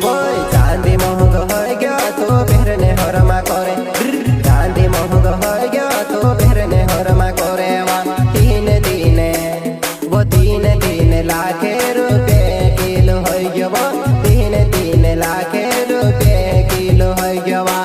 वोय चांदी महंग हो गया तो बेहरने हरमा करे चांदी महंग हो गया तो बेहरने हरमा करे वा तीन दिन लाखे रुपए किलो हो गया वो तीन लाखे रुपए किलो हो गया वा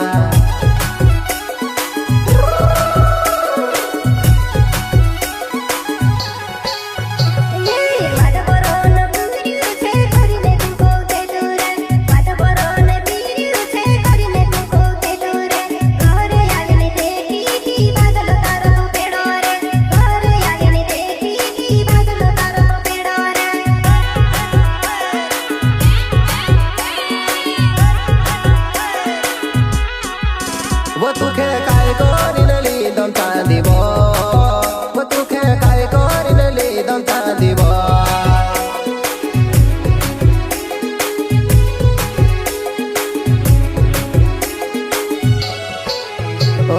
वो तुखे काय कोरिन लीदम चांदी वो तुखे काय कोरिन लीदम चांदी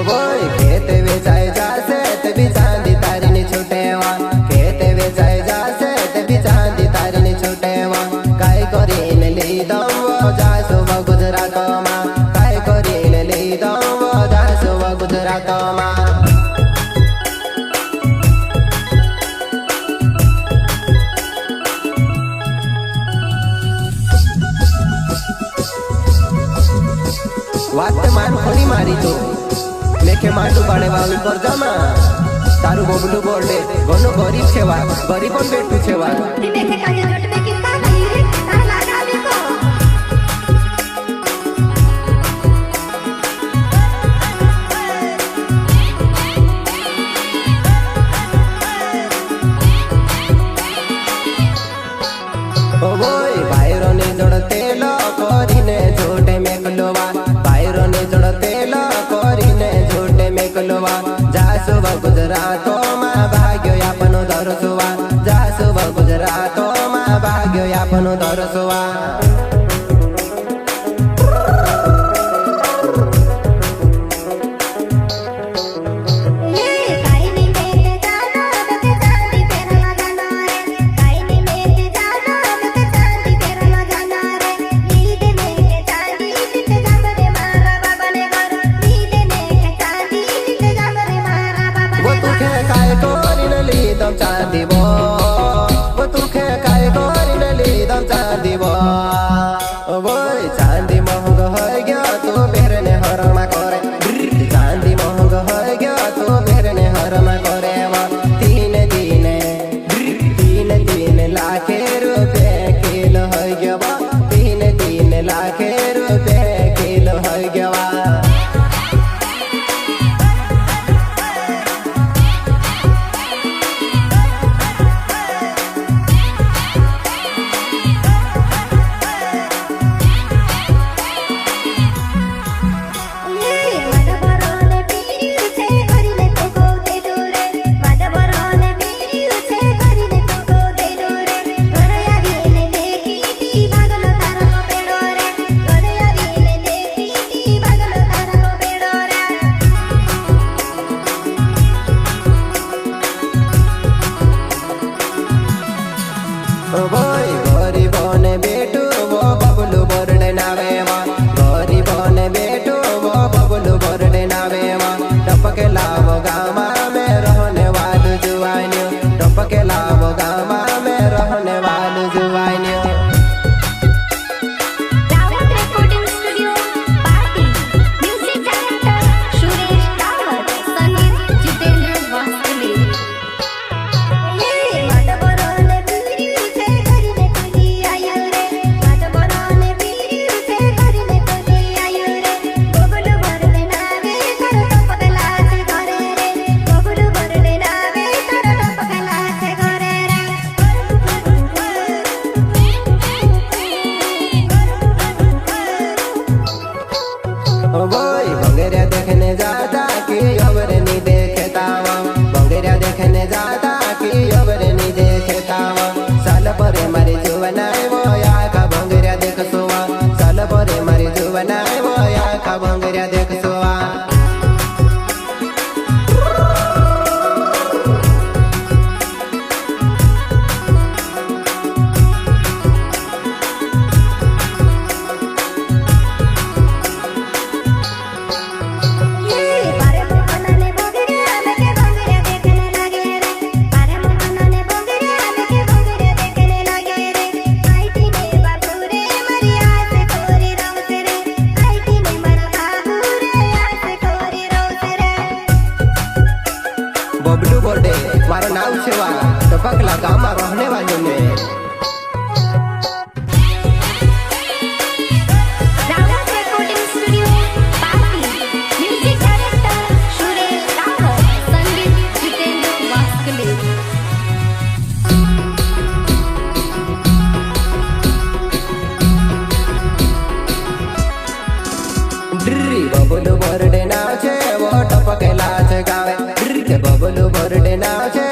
वोय खेत बेचाए जासे तभी चांदी तारी ने छुटेवा खेत बेचाए जासे तभी चांदी तारी ने छुटेवा काय कोरिन लीदम वो जासो वो गुजरात मा काय कोरिन लीदम वो जासो वो गुजरात मा वात मान खोली मारी तो लेखे माटू पाड़े वाली पर जमा तारू बबलू बोले गोनो गरीब छेवा गरीबन बेटू छेवा देखे काजे जट में कितना नहीं रे तार लगा देखो वोय बायरो ने जड़ते लो कोरिने झोटे में कलोवा बायरो ने जड़ते लो कोरिने झोटे में कलोवा जासो व गुजरातो मा भाग्यो यापनो दरसुवा जासो व गुजरातो मा भाग्यो यापनो दरसुवा चांदी वो तुखे काय कोरिन लीदम चांदी वो बबलू बर्थडे नाव छे वो टपकेला છે ગાવે કે બબલू બर्थડે નાવ છે